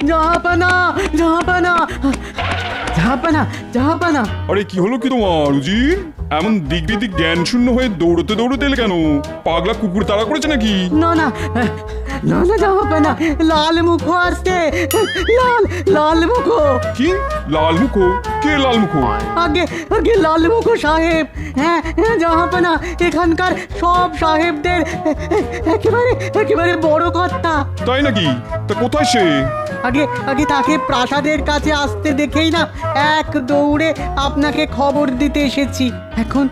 জাহাপানা জাহাপানা জাহাপানা জাহাপানা। আরে কি হলো কি তোমার উজির? এমন দিক বিদিক জ্ঞান শূন্য হয়ে দৌড়তে দৌড়তে এলে কেন? পাগলা কুকুর তাড়া করেছে নাকি? না না না না জাহাপানা, লাল মুখো আসছে, লাল লাল মুখো। কি লাল মুখো? কে লাল মুখো? আগে আগে লাল মুখো সাহেব। হ্যাঁ হ্যাঁ জাহাপানা, এখানকার সব সাহেবদের একেবারে একেবারে বড় কর্তা। তাই নাকি? তা কোথায় সে? আগে আগে তাকে প্রাসাদের কাছে আসতে দেখেই না এক দৌড়ে আপনাকে খবর দিতে এসেছি। এখন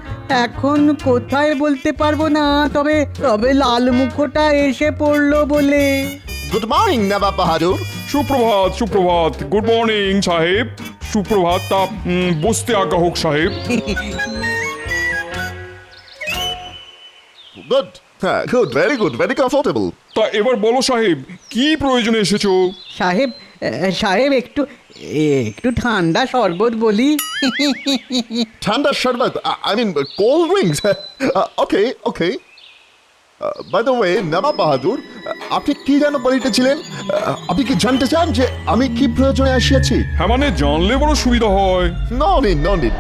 এখন কোথায় বলতে পারবো না, তবে তবে লাল মুখোটা এসে পড়লো বলে। গুড মর্নিং নবাব বাহাদুর। সুপ্রভাত সুপ্রভাত। গুড মর্নিং সাহেব। সুপ্রভাত। তা বসতে আজ্ঞা হোক সাহেব। গুড, হ্যাঁ good, very good, very comfortable. তা এবার বলো সাহেব, কি প্রয়োজনে এসেছো? সাহেব সাহেব একটু একটু ঠান্ডা শরবত বলি। ঠান্ডা শরবত, I mean cold drinks. Okay okay. By the way Nawab Bahadur, আপনি কি যেন বলিতেছিলেন? আপনি কি জানতে চান যে আমি কি প্রয়োজনে আসিয়াছি? হ্যাঁ মানে জানলে বড় সুবিধা হয়। No need no need,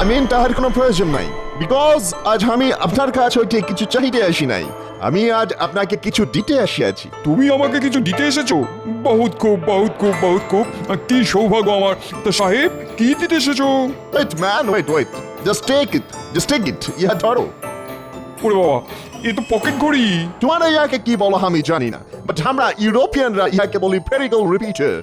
I mean তাহার কোনো প্রয়োজন নাই। বিকজ আজ আমি আপনার কাছ হইতে কিছু চাহিতে আসি নাই, আমি আজ আপনাকে কিছু দিতে আসিয়াছি। তুমি আমাকে কিছু দিতে এসেছো? বহুত খুব বহুত খুব বহুত খুব। কি সৌভাগ্য আমার। তা সাহেব কি দিতে এসেছো? Wait man, wait wait, just take it, just take it. ইহা ধরো। ওরে বাবা, এ তো পকেট ঘড়ি। তোমার ইয়াকে কি বলো আমি জানি না, বাট আমরা ইউরোপিয়ানরা ইহাকে বলি পেরিগল রিপিটার।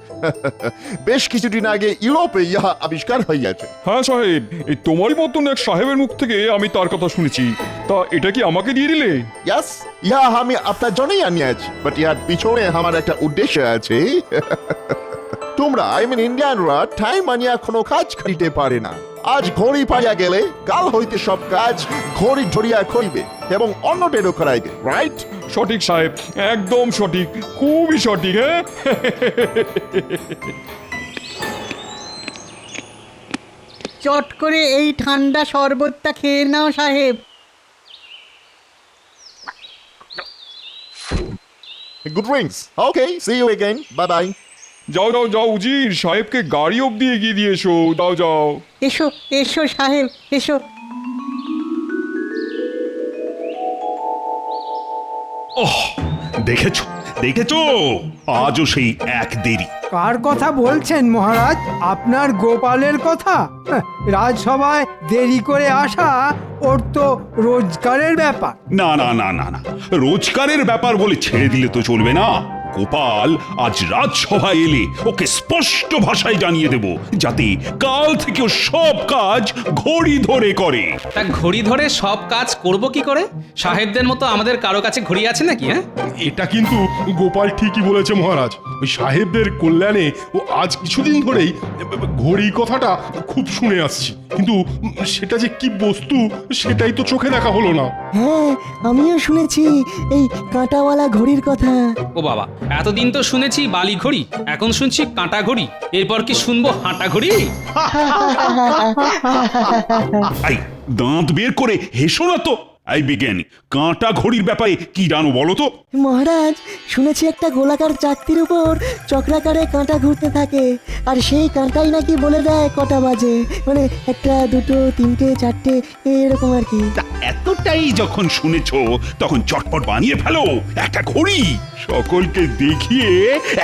বেশ কিছুদিন আগে ইউরোপে ইহা আবিষ্কার হইয়াছে। হ্যাঁ সাহেব, এই তোমারই মতন এক সাহেবের মুখ থেকে আমি তার কথা শুনেছি। তা এটা কি আমাকে দিয়ে দিলে? ইয়াস, ইহা আমি আপনার জন্যই আনিয়াছি, বাট ইহার পিছনে আমার একটা উদ্দেশ্য আছে। তোমরা আই মিন ইন্ডিয়ানরা টাইম আনিয়া কোনো কাজ করিতে পারে না। আজ ঘড়ি পাইয়া গেলে কাল হইতে সব কাজ ঘড়ি ধরিয়া করিবে এবং অন্যদেরও করাইবে, রাইট? সঠিক সাহেব, একদম সঠিক, খুবই সঠিক। হ্যাঁ চট করে এই ঠান্ডা শরবতটা খেয়ে নাও সাহেব। Good drinks. Okay, see you again, bye bye. যাও যাও যাও উজির, সাহেবকে গাড়ি অব্দি এগিয়ে দিয়ে এসো। যাও যাও। এসো এসো সাহেব এসো। ওহ, দেখেছো দেখেছো, আজও সেই এক দেরি। কার কথা বলছেন মহারাজ? আপনার গোপালের কথা? রাজসভায় দেরি করে আসা ওর তো রোজগারের ব্যাপার। না না না না না, রোজগারের ব্যাপার বলে ছেড়ে দিলে তো চলবে না। গোপাল আজ রাজসভায় এলে ওকে স্পষ্ট ভাষায় জানিয়ে দেব, যাতে কাল থেকে ও সব কাজ ঘড়ি ধরে করে। তা ঘড়ি ধরে সব কাজ করব কি করে? সাহেবদের মতো আমাদের কারো কাছে ঘড়ি আছে নাকি? হ্যাঁ, এটা কিন্তু গোপাল ঠিকই বলেছে মহারাজ। ওই সাহেবদের কল্যাণে ও আজ কিছুদিন ধরেই ঘড়ি কথাটা খুব শুনে আসছি, কিন্তু সেটা যে কি বস্তু সেটাই তো চোখে দেখা হলো না। হ্যাঁ, আমিও শুনেছি এই কাঁটাওয়ালা ঘড়ির কথা। ও বাবা, এতদিন তো শুনেছি বালি ঘড়ি, এখন শুনছি কাঁটা ঘড়ি, এরপর কি শুনবো হাঁটা ঘড়ি? আই দাঁত বের করে হেসো না তো। এই বিজ্ঞানী, কাঁটা ঘড়ির ব্যাপারে কি জানো বলো তো? মহারাজ, শুনেছি একটা গোলাকার চাকতির উপর চক্রাকারে কাঁটা ঘুরতে থাকে, আর সেই কাঁটাই নাকি বলে দেয় কটা বাজে। মানে একটা, দুটো, তিনটে, চারটে, এরকম আর কি। তা এতটাই যখন শুনেছো, তখন চটপট বানিয়ে ফেলো একটা ঘড়ি, সকলকে দেখিয়ে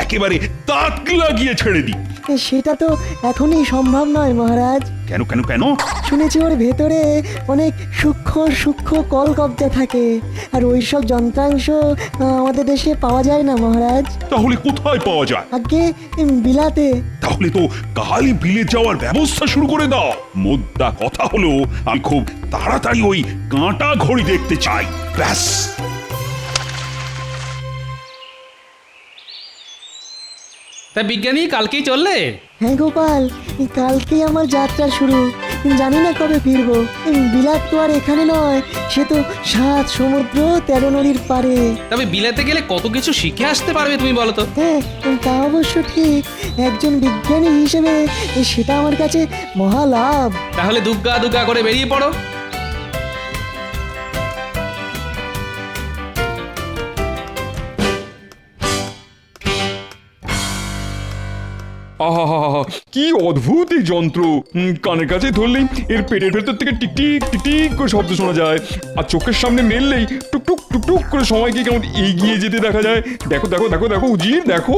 একেবারে তাক লাগিয়ে ছেড়ে দিই। সেটা তো এখনই সম্ভব নয় মহারাজ। কেন কেন কেন? শুনেছি ওর ভেতরে অনেক সূক্ষ্ম সূক্ষ্ম কলকব্জা থাকে, আর ওইসব যন্ত্রাংশ আমাদের দেশে পাওয়া যায় না মহারাজ। তাহলে কোথায় পাওয়া যায়? আগে বিলাতে। তাহলে তো কালই বিলে যাওয়ার ব্যবস্থা শুরু করে দাও। মোদ্দা কথা হলো, আমি খুব তাড়াতাড়ি ওই কাঁটা ঘড়ি দেখতে চাই, ব্যাস। তা বিজ্ঞানী কালকেই চললে? হ্যাঁ গোপাল, কালকেই আমার যাত্রা শুরু। জানি না কবে ফিরবো। বিলাত তো আর এখানে নয়, সে তো 7 সমুদ্র 13 নদীর পারে। তবে বিলাতে গেলে কত কিছু শিখে আসতে পারবে তুমি বলো তো? হ্যাঁ, তা অবশ্য ঠিক। একজন বিজ্ঞানী হিসেবে সেটা আমার কাছে মহা লাভ। তাহলে দুগ্গা দুগ্গা করে বেরিয়ে পড়ো। আহা কি অদ্ভুত এই যন্ত্র! কানের কাছে ধরলেই এর পেটের ভেতর থেকে টিকটিক টিকটিক করে শব্দ শোনা যায়, আর চোখের সামনে মেললেই টুকটুক টুকটুক করে সময়কে কেমন এগিয়ে যেতে দেখা যায়। দেখো দেখো দেখো দেখো উজির, দেখো।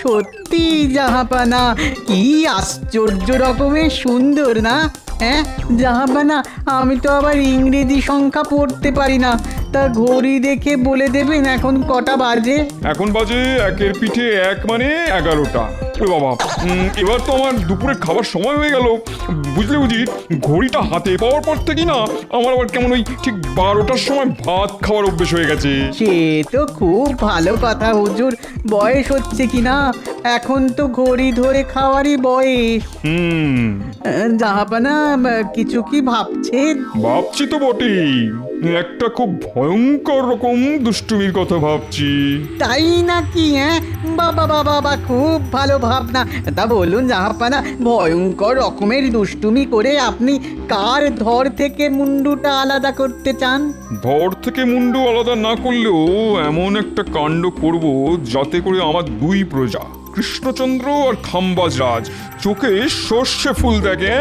সত্যি জাহাপানা, কি আশ্চর্য রকমের সুন্দর না? হ্যাঁ জাহাপানা, আমি তো আবার ইংরেজি সংখ্যা পড়তে পারি না, তা ঘড়ি দেখে বলে দেবেন এখন কটা বাজে? এখন বাজে একের পিঠে এক, মানে 11টা। ওরে বাবা, এবার তো আমার দুপুরে খাবার সময় হয়ে গেল। বুঝলে বুঝি, ঘড়িটা হাতে পাওয়ার পর থেকে না আমার আবার কেমন ওই ঠিক 12টার সময় ভাত খাওয়ার অভ্যেস হয়ে গেছে। সে তো খুব ভালো কথা হুজুর, বয়স হচ্ছে কি না, এখন তো ঘড়ি ধরে খাওয়ারই বয়স। জাহাপানা, কিছু কি ভাবছেন? ভাবছি তো বটেই, একটা খুব ভয়ঙ্কর রকম দুষ্টুমির কথা ভাবছি। তাই নাকি? হ্যাঁ, বাবা বাবা বাবা, খুব ভালো ভাবনা। তা বলুন জাহাপানা, ভয়ঙ্কর রকমের দুষ্টুমি করে আপনি কার ধর থেকে মুন্ডুটা আলাদা করতে চান? ধর থেকে মুন্ডু আলাদা না করলেও এমন একটা কাণ্ড করব যাতে করে আমার দুই প্রজা, কৃষ্ণচন্দ্র আর খাম্বাজ রাজ, চোখে সর্ষে ফুল দেখে।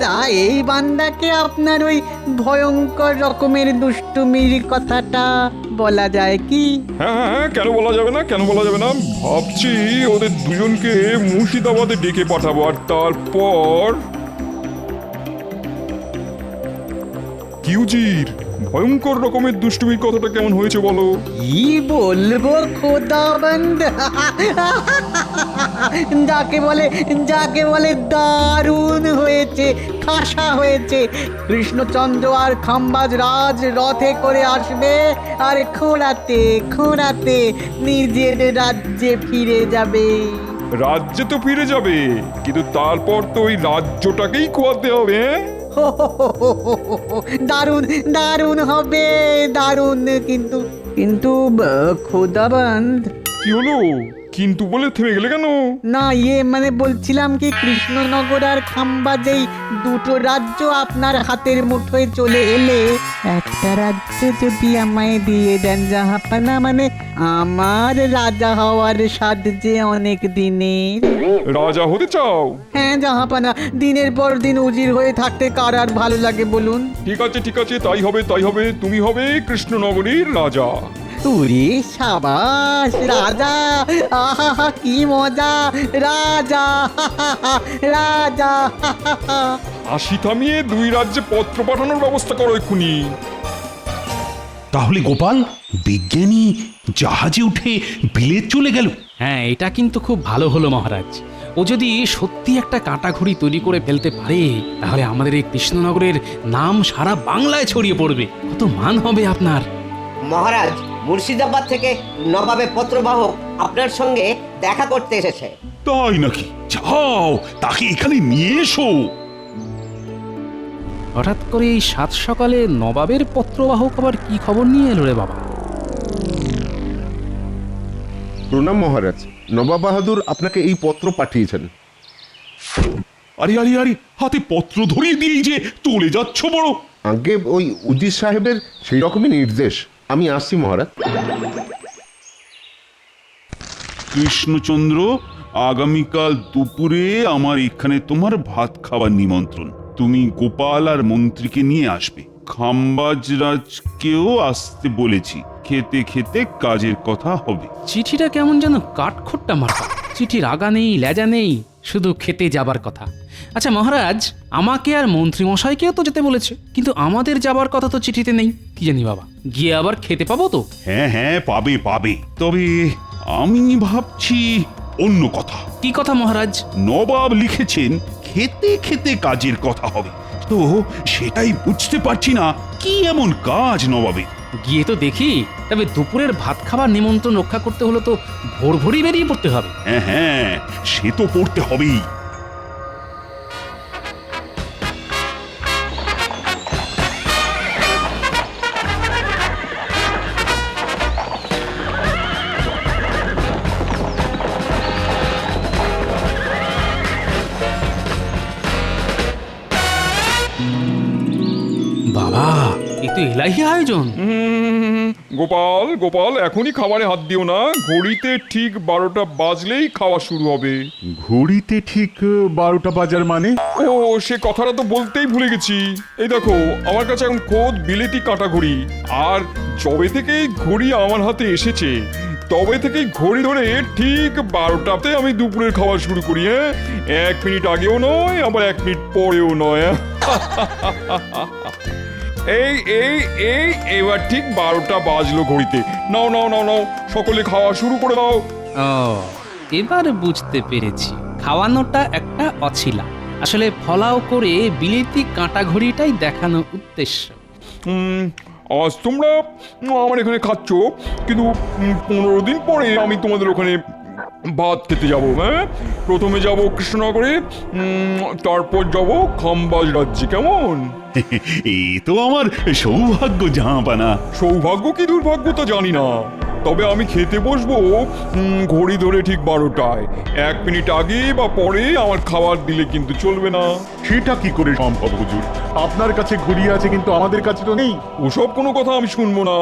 তা এই বান্দাকে আপনার ওই ভয়ঙ্কর রকমের দুষ্টুমির কথাটা বলা যায় কি? হ্যাঁ হ্যাঁ হ্যাঁ, কেন বলা যাবে না, কেন বলা যাবে না। ভাবছি ওদের দুজনকে মুর্শিদাবাদে ডেকে পাঠাবো, আর তারপর কিউজির ভয়ঙ্কর রকমের দুষ্টুমির কথাটা কেমন হয়েছে বলো? কি বলবো খোদাবন্দ, যাকে বলে দারুণ হয়েছে, খাসা হয়েছে। কৃষ্ণচন্দ্র আর খাম্বাজ রাজ রথে করে আসবে, আর খোঁড়াতে খোঁড়াতে নিজের রাজ্যে ফিরে যাবে। রাজ্যে তো ফিরে যাবে, কিন্তু তারপর তো ওই রাজ্যটাকেই খোয়াতে হবে। দারুণ দারুণ হবে, দারুণ। কিন্তু কিন্তু খোদাবন্দ। কি হলো? কিন্তু বলে থেমে গেলে কেন? না, মানে বলছিলাম কি, কৃষ্ণনগর আর খাম্বাজেই দুটো রাজ্য আপনার হাতের মুঠোয় চলে এলে একটা রাজ্য যদি আমায় দিয়ে দেন জাহাপানা, মানে আমার রাজা হওয়ার স্বাদ যে অনেক দিনের। রাজা হতে চাও? হ্যাঁ জাহাপানা, দিনের পর দিন উজির হয়ে থাকতে কার আর ভালো লাগে বলুন? ঠিক আছে ঠিক আছে, তাই হবে তাই হবে, তুমি হবে কৃষ্ণনগরীর রাজা। উরে সাবাস, রাজা! আহা কি মজা, রাজা রাজা। হাসি থামিয়ে দুই রাজ্যে পত্র পাঠানোর ব্যবস্থা করো এক্ষুনি। তাহলে গোপাল বিজ্ঞানী জাহাজে উঠে বিলেত চলে গেল। হ্যাঁ, এটা কিন্তু খুব ভালো হলো মহারাজ। ও যদি সত্যি একটা কাঁটা ঘড়ি তৈরি করে ফেলতে পারে, তাহলে আমাদের এই কৃষ্ণনগরের নাম সারা বাংলায় ছড়িয়ে পড়বে। কত মান হবে আপনার। মহারাজ, মুর্শিদাবাদ থেকে নবাবের পত্রবাহক আপনার সঙ্গে দেখা করতে এসেছে। তাই নাকি? যাও, তাকে এখানে নিয়ে এসো। হঠাৎ করে এই সাত সকালে নবাবের পত্রবাহক আবার কি খবর নিয়ে এলো রে বাবা? প্রণাম মহারাজ, নবাব বাহাদুর আপনাকে এই পত্র পাঠিয়েছেন। আরে আরে আরে, হাতে পত্র ধরিয়ে দিয়ে যে চলে যাচ্ছ বড়। আগে ওই উজির সাহেবের সেই রকমই নির্দেশ। আমি আসছি মহারাজ। কৃষ্ণচন্দ্র, আগামীকাল দুপুরে আমার এখানে তোমার ভাত খাবার নিমন্ত্রণ। তুমি গোপাল আর মন্ত্রীকে নিয়ে আসবে। খাম্বাজরাজকেও আসতে বলেছি। খেতে খেতে কাজের কথা হবে। চিঠিটা কেমন যেন কাঠখোট্টা মার্কা। চিঠির আগা নেই, লেজা নেই, শুধু খেতে যাবার কথা। আচ্ছা মহারাজ, আমাকে আর মন্ত্রী মশাইকেও তো যেতে বলেছে, কিন্তু আমাদের যাবার কথা তো চিঠিতে নেই। কি জানি বাবা, গিয়ে আবার খেতে পাবো তো? হ্যাঁ হ্যাঁ, পাবে পাবে। তবে আমি ভাবছি অন্য কথা। কি কথা মহারাজ? নবাব লিখেছেন খেতে খেতে কাজের কথা হবে, তো সেটাই বুঝতে পারছি না কি এমন কাজ নবাবে। গিয়ে তো দেখি। তবে দুপুরের ভাত খাবার নিমন্ত্রণ রক্ষা করতে হলে তো ভোর ভোরই বেরিয়ে পড়তে হবে। হ্যাঁ হ্যাঁ, সে তো পড়তে হবেই। বাবা, এ তো তো এলাহি আয়োজন। গোপাল গোপাল এখনই খাবারে হাত দিও না, ঘড়িতে ঠিক 12টা বাজলেই খাওয়া শুরু হবে। ঘড়িতে ঠিক 12টা বাজার মানে? ও সে কথাটা তো বলতেই ভুলে গেছি। এই দেখো আমার কাছে এখন খোদ বিলেতি কাঁটা ঘড়ি, আর যবে থেকেই ঘড়ি আমার হাতে এসেছে তবে থেকেই ঘড়ি ধরে ঠিক 12টাতে আমি দুপুরের খাওয়া শুরু করি। হ্যাঁ, 1 মিনিট আগেও নয়, আবার 1 মিনিট পরেও নয়। এই এই এই এবার ঠিক 12টা বাজলো ঘড়িতে। নাও নাও নাও নাও, সকলে খাওয়া শুরু করে দাও। ও এবার বুঝতে পেরেছি, খাওয়ানোটা একটা অছিলা, আসলে ফলাও করে বিলেতি কাঁটা ঘড়িটাই দেখানো উদ্দেশ্য। আজ তোমরা আমার এখানে খাচ্ছ, কিন্তু 15 দিন পরে আমি তোমাদের ওখানে ভাত খেতে যাব। হ্যাঁ, প্রথমে যাব কৃষ্ণনগরে, তারপর যাব খাম্বাজ রাজ্যে। কেমন? এ তো আমার সৌভাগ্য জাহাপানা। সৌভাগ্য কি দুর্ভাগ্য তা জানি না, তবে আমি খেতে বসবো ঘড়ি ধরে ঠিক 12টায়। 1 মিনিট আগে বা পরে আমার খাবার দিলে কিন্তু চলবে না। সেটা কি করে সম্ভব হুজুর? আপনার কাছে ঘড়ি আছে কিন্তু আমাদের কাছে তো নেই। ওসব কোনো কথা আমি শুনবো না।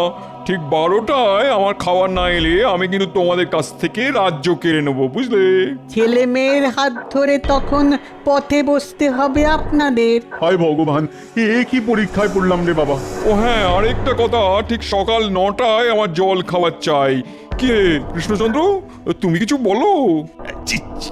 ঠিক 12টায় আমার খাবার না এলে আমি কিন্তু তোমাদের কাছ থেকে রাজ্য কেড়ে নেবো, বুঝলে? ছেলে মেয়ের হাত ধরে তখন পথে বসতে হবে আপনাদের। হায় ভগবান, এ কি পরীক্ষায় পড়লাম রে বাবা। ও হ্যাঁ, আরেকটা কথা, ঠিক সকাল 9টায় আমার জল খাবার চাই। কে কৃষ্ণচন্দ্র, তুমি কিছু বলো?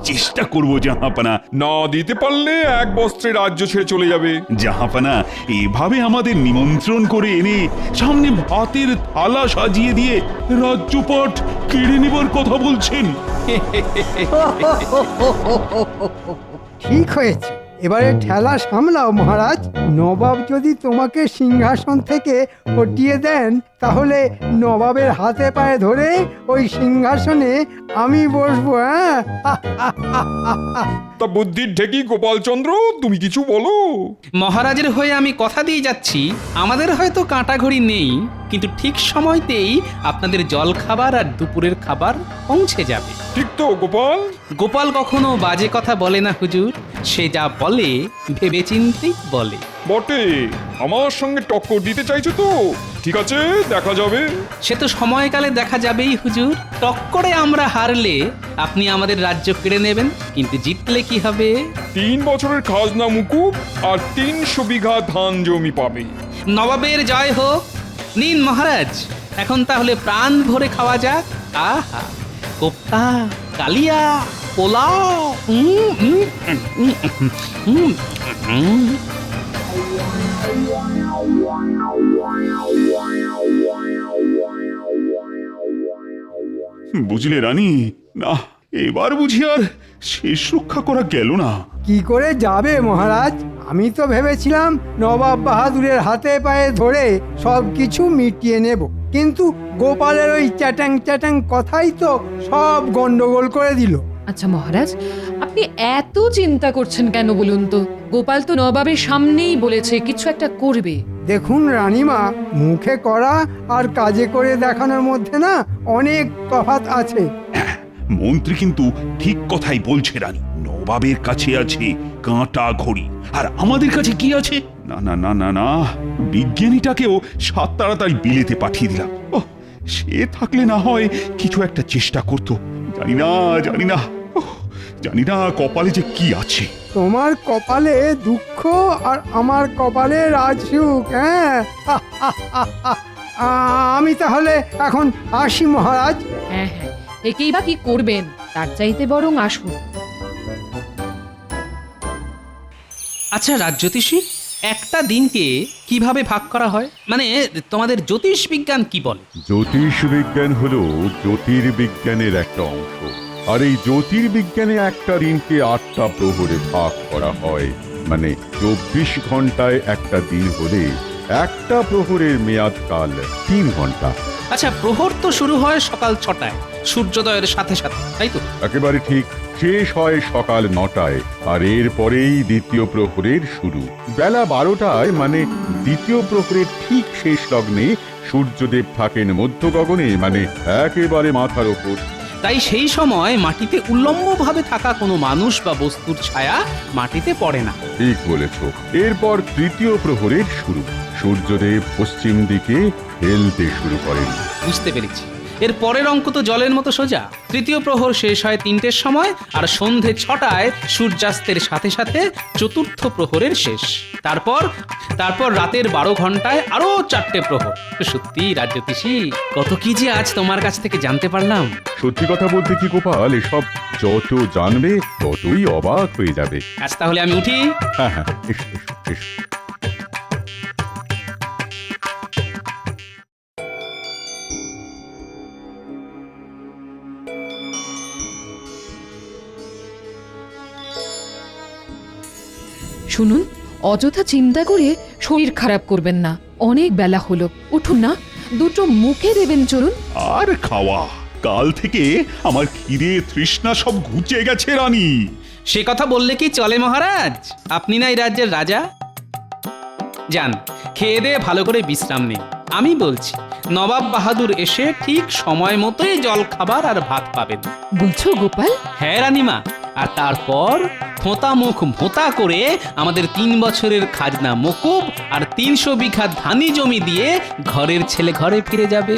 চেষ্টা করব জাহাপানা। না দিতে পারলে 1 বস্ত্রে রাজ্য ছেড়ে চলে যাবে। জাহাপানা, এভাবে আমাদের নিমন্ত্রণ করে এনে সামনে ভাতের থালা সাজিয়ে দিয়ে রাজ্যপাট কেড়ে নেবার কথা বলছেন। ঠিক হয়েছে, এবারে ঠেলা সামলাও মহারাজ। নবাব যদি তোমাকে সিংহাসন থেকে হটিয়ে দেন, তাহলে নবাবের হাতে পায়ে ধরে ওই সিংহাসনে আমি বসবো। হ্যাঁ, তা বুদ্ধির ঢেকি গোপালচন্দ্র, তুমি কিছু বলো। মহারাজের হয়ে আমি কথা দিয়ে যাচ্ছি, আমাদের হয়তো কাঁটা ঘড়ি নেই, কিন্তু ঠিক সময়তেই আপনাদের জল খাবার আর দুপুরের খাবার পৌঁছে যাবে। ঠিক তো গোপাল? গোপাল কখনো বাজে কথা বলে না হুজুর, সে যা বলে ভেবেচিন্তেই বলে। বটে, আমার সঙ্গে টক্কর দিতে চাইছো তো? ঠিক আছে, দেখা যাবে। সে তো সময়কালে দেখা যাবেই হুজুর। টক্করে আমরা হারলে আপনি আমাদের রাজ্য কেড়ে নেবেন, কিন্তু জিতলে কি হবে? 3 বছরের খাজনা মুকুব আর 300 বিঘা ধান জমি পাবে। নবাবের জয় হোক। নিন মহারাজ, এখন তাহলে প্রাণ ভরে খাওয়া যাক। আহা, কোপ্তা, কালিয়া, পোলাও। বুঝলে রানী, না এবার বুঝি আর শেষ রক্ষা করা গেল না। কি করে যাবে মহারাজ? আমি তো ভেবেছিলাম নবাব বাহাদুরের হাতে পায়ে ধরে সব কিছু মিটিয়ে নেব, কিন্তু গোপালের ওই চ্যাটাং চ্যাটাং কথাই তো সব গন্ডগোল করে দিল। আচ্ছা মহারাজ, আপনি এত চিন্তা করছেন কেন বলুন তো? গোপাল তো নবাবের সামনেই বলেছে কিছু একটা করবে। দেখুন রানীমা, মুখে করা আর কাজে করে দেখানোর মধ্যে না অনেক তফাৎ আছে। মন্ত্রী কিন্তু ঠিক কথাই বলছে রানী। নবাবের কাছে আছে কাঁটা ঘড়ি, আর আমাদের কাছে কি আছে? না না না না না, বিজ্ঞানীটাকেও 7 তাড়াতাড়ি বিলেতে পাঠিয়ে দিলাম। ওহ, সে থাকলে না হয় কিছু একটা চেষ্টা করতো। জানি না জানি না, জানি না কপালে যে কি আছে। তোমার কপালে দুঃখ আর আমার কপালে রাজসুখ। হ্যাঁ, আমি তাহলে এখন আসি মহারাজ। হ্যাঁ হ্যাঁ, একেই বা কি করবেন, তার চাইতে বরং আসুন। আচ্ছা রাজ্যতীষী, একটা দিনকে কিভাবে ভাগ করা হয়? মানে তোমাদের জ্যোতিষ বিজ্ঞান কি বলে? জ্যোতিষ বিজ্ঞান হলো জ্যোতির্বিজ্ঞানের একটা অংশ, আর এই জ্যোতির্বিজ্ঞানে একটা দিনকে 8টা প্রহরে ভাগ করা হয়। মানে 24 ঘন্টায় একটা দিন হলে একটা প্রহরের মেয়াদকাল 3 ঘন্টা। আচ্ছা, প্রহর তো শুরু হয় সকাল 6টায় সূর্যোদয়ের সাথে সাথে, তাই তো? একেবারে ঠিক। শেষ হয় সকাল 9টায়, আর এর পরেই দ্বিতীয় প্রহরের শুরু বেলা 12টায়। মানে দ্বিতীয় প্রহরের ঠিক শেষ লগ্নে সূর্যদেব থাকেন মধ্য গগনে, মানে একেবারে মাথার ওপর। তাই সেই সময় মাটিতে উল্লম্বভাবে থাকা কোনো মানুষ বা বস্তুর ছায়া মাটিতে পড়ে না। ঠিক বলেছ। এরপর তৃতীয় প্রহরের শুরু। সূর্যদেব পশ্চিম দিকে হেলতে শুরু করেন। বুঝতে পেরেছি। এর পরের অঙ্ক তো জলের মতো সোজা। তৃতীয় প্রহর শেষ হয় 3টের সময়, আর সন্ধে 6টায় সূর্যাস্তের সাথে সাথে চতুর্থ প্রহরের শেষ। তারপর রাতের 12 ঘন্টায় আরো 4টে প্রহর। সত্যি রাজ্যতীষী, কত কি যে আজ তোমার কাছ থেকে জানতে পারলাম। সত্যি কথা বলতে কি গোপাল, এসব যত জানবে ততই অবাক হয়ে যাবে। আজ তাহলে আমি উঠি। হ্যাঁ হ্যাঁ, এসো এসো এসো। শুনুন, অযথা চিন্তা করে শরীর খারাপ করবেন না। অনেক বেলা হলো, উঠুন না, দুটো মুখে দেবেন চলুন। আর খাওয়া, কাল থেকে আমার খিদে তৃষ্ণা সব ঘুচে গেছে রানী। সে কথা বললে কি চলে মহারাজ? আপনি না এই রাজ্যের রাজা। যান, খেয়ে দিয়ে ভালো করে বিশ্রাম নিন। আমি বলছি, নবাব বাহাদুর এসে ঠিক সময় মতোই জল খাবার আর ভাত পাবেন। বলছো গোপাল? হ্যাঁ রানীমা। আর তারপর থোঁতা মুখ ভোঁতা করে আমাদের 3 বছরের খাজনা মকুব আর 300 বিঘা ধানি জমি দিয়ে ঘরের ছেলে ঘরে ফিরে যাবে।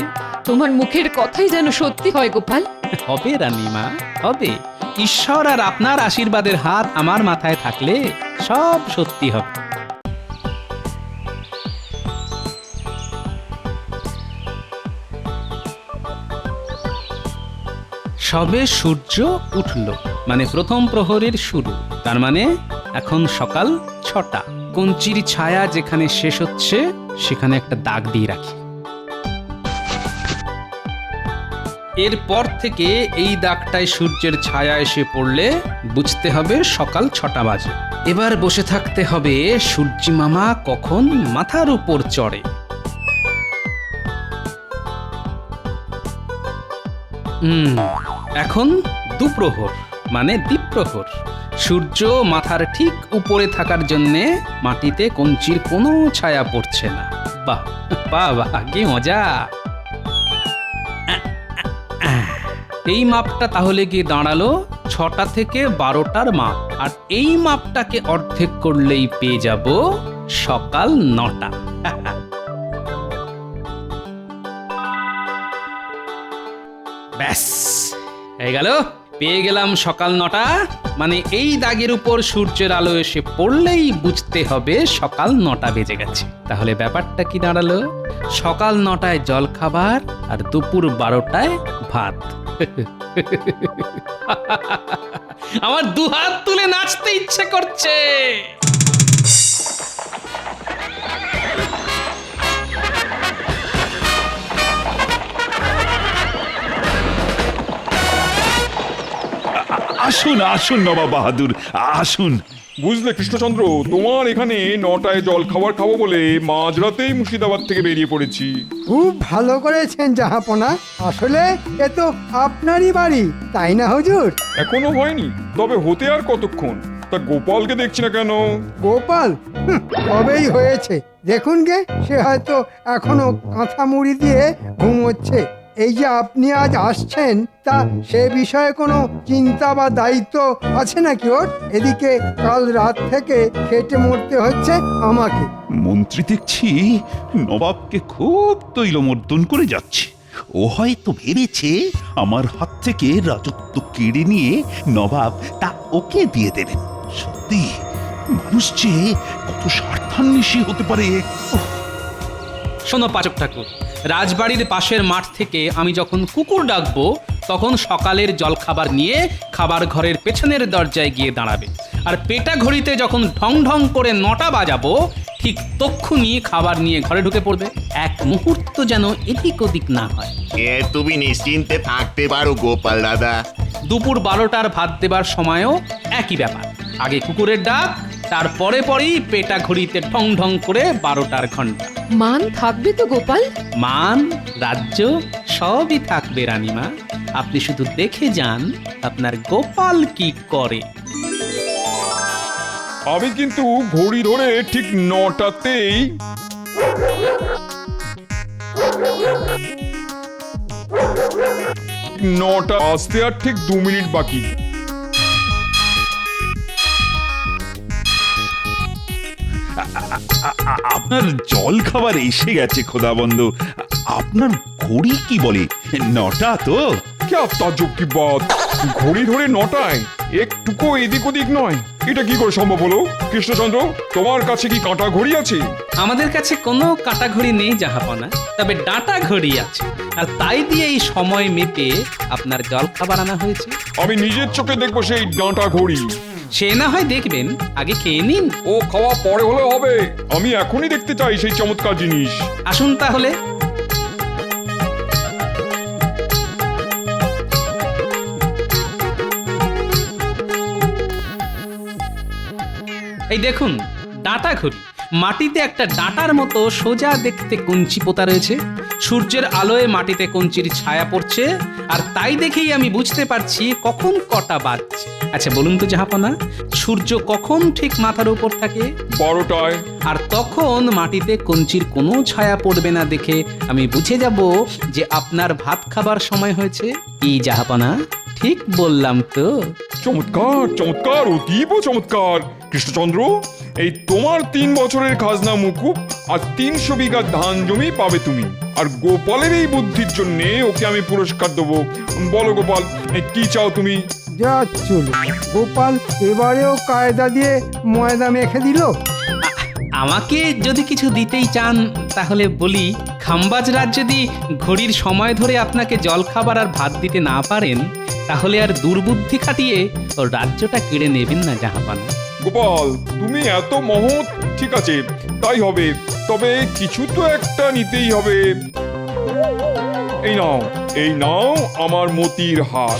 তোমার মুখের কথাই যেন সত্যি হয় গোপাল। হবে রানীমা, হবে। ঈশ্বর আর আপনার আশীর্বাদের হাত আমার মাথায় থাকলে সব সত্যি হবে। সবে সূর্য উঠল, মানে প্রথম প্রহরের শুরু। তার মানে এখন সকাল 6টা। কঞ্চির ছায়া যেখানে শেষ হচ্ছে সেখানে একটা দাগ দিয়ে রাখি। এরপর থেকে এই দাগটায় সূর্যের ছায়া এসে পড়লে বুঝতে হবে সকাল 6টা বাজে। এবার বসে থাকতে হবে সূর্যি মামা কখন মাথার উপর চড়ে। এখন দুপ্রহর, মানে দ্বীপ্রহর। সূর্য মাথার ঠিক উপরে থাকার জন্যে মাটিতে কঞ্চির কোনো ছায়া পড়ছে না। বাহ বাহ বাহ, কি মজা! এই মাপটা তাহলে গিয়ে দাঁড়ালো 6টা থেকে 12টার মাপ। আর এই মাপটাকে অর্ধেক করলেই পেয়ে যাব সকাল 9টা। ব্যাস হয়ে গেল, পেয়ে গেলাম সকাল 9টা। মানে এই দাগের উপর সূর্যের আলো এসে পড়লেই বুঝতে হবে সকাল 9টা বেজে গেছে। তাহলে ব্যাপারটা কি দাঁড়ালো? সকাল 9টায় জল খাবার আর দুপুর 12টায় ভাত। আমার দুহাত তুলে নাচতে ইচ্ছে করছে। আসুন আসুন নবাব বাহাদুর, আসুন। বুঝলে কৃষ্ণচন্দ্র, তোমার এখানে 9টায় জল খাবার খাবো বলে মাঝরাতেই মুর্শিদাবাদ থেকে বেরিয়ে পড়েছি। খুব ভালো করেছেন জাহাপনা। আসলে এ তো আপনারই বাড়ি, তাই না হুজুর? এখনো হয়নি, তবে হতে আর কতক্ষণ? তা গোপালকে দেখছি না কেন? গোপাল কবেই হয়েছে, দেখুন গে, সে হয়তো এখনো কাঁথা মুড়ি দিয়ে ঘুমোচ্ছে। এই যে আপনি আজ আসছেন, তা সে বিষয়ে কোনো চিন্তা বা দায়িত্ব আছে নাকি ওর? এদিকে কাল রাত থেকে খেটে মরতে হচ্ছে আমাকে। মন্ত্রী দেখছি নবাবকে খুব তৈলমর্দন করে যাচ্ছে। ও হয়তো ভেবেছে আমার হাত থেকে রাজত্ব কেড়ে নিয়ে নবাব তা ওকে দিয়ে দেবেন। সত্যি মানুষ যে কত স্বার্থান্বেষী হতে পারে। শোনো পাচক ঠাকুর, রাজবাড়ির পাশের মাঠ থেকে আমি যখন কুকুর ডাকবো তখন সকালের জলখাবার নিয়ে খাবার ঘরের পেছনের দরজায় গিয়ে দাঁড়াবে। আর পেটা ঘড়িতে যখন ঢং ঢং করে 9টা বাজাবো ঠিক তক্ষুনি খাবার নিয়ে ঘরে ঢুকে পড়বে। এক মুহূর্ত যেন এদিক ওদিক না হয়। তুমি নিশ্চিন্তে থাকতে পারো গোপাল দাদা। দুপুর 12টার ভাত দেবার সময়ও একই ব্যাপার। আগে কুকুরের ডাক, তারপরে পরেই পেটা ঘড়িতে ঢং ঢং করে 12টার ঘন্টা। মান থাকবে তো গোপাল? মান, রাজ্য সবই থাকবে রানীমা। আপনি শুধু দেখে যান আপনার গোপাল কি করে। আমি কিন্তু ঘড়ি ধরে ঠিক 9টাতেই 9টা আসতে আর ঠিক 2 মিনিট বাকি। আপনার জল খাবার এসে গেছে খোদাবন্ধু। আপনার ঘড়ি কি বলে 9টা তো? क्या ताज्जुब की बात, ঘড়ি ধরে 9টায় একটুকু এদিক ওদিক নয়, এটা কি করে সম্ভব হলো? কৃষ্ণচন্দ্র, তোমার কাছে কি কাঁটা ঘড়ি আছে? আমাদের কাছে কোনো কাটা ঘড়ি নেই জাহাপনা, তবে ডাটা ঘড়ি আছে, আর তাই দিয়ে এই সময় মেপে আপনার জল খাবার আনা হয়েছে। আমি নিজের চোখে দেখবো সেই ডাঁটা ঘড়ি। সে না হয় দেখবেন, আগে খেয়ে নিন। ও খাওয়া পরে হলে হবে, আমি এখনই দেখতে চাই সেই চমৎকার জিনিস। আসুন তাহলে। এই দেখুন, ডাঁটা ঘড়ি। মাটিতে একটা ডাঁটার মতো সোজা দেখতে কঞ্চি পোতা রয়েছে। সূর্যের আলোয় মাটিতে কঞ্চির ছায়া পড়ছে, আর তাই দেখেই আমি বুঝতে পারছি কখন কটা বাজছে। আচ্ছা বলুন তো জাহাপনা, সূর্য কখন ঠিক মাথার উপর থাকে? 12টায়। আর তখন মাটিতে কঞ্চির কোনো ছায়া পড়বে না দেখে আমি বুঝে যাব যে আপনার ভাত খাবার সময় হয়েছে। কি জাহাপনা, ঠিক বললাম তো? চমৎকার চমৎকার, অতীব চমৎকার। কৃষ্ণচন্দ্র, এই তোমার 3 বছরের খাজনা মুকুব আর 300 বিঘা ধান জমি পাবে তুমি। আর গোপালের এই বুদ্ধির জন্য ওকে আমি পুরস্কার দেবো। বলো গোপাল, কি চাও তুমি? যা চলো, গোপাল এবারেও কায়দা দিয়ে ময়দা মেখে দিল। আমাকে যদি কিছু দিতেই চান তাহলে বলি, খাম্বাজরাজ যদি ঘড়ির সময় ধরে আপনাকে জল খাবার আর ভাত দিতে না পারেন, তাহলে আর দুর্বুদ্ধি খাটিয়ে ওর রাজ্যটা কেড়ে নেবেন না জাহাপানা। গোপাল, তুমি এত মহৎ, ঠিক আছে তাই হবে, তবে কিছু তো একটা নিতেই হবে। এই নাও আমার মতির হার।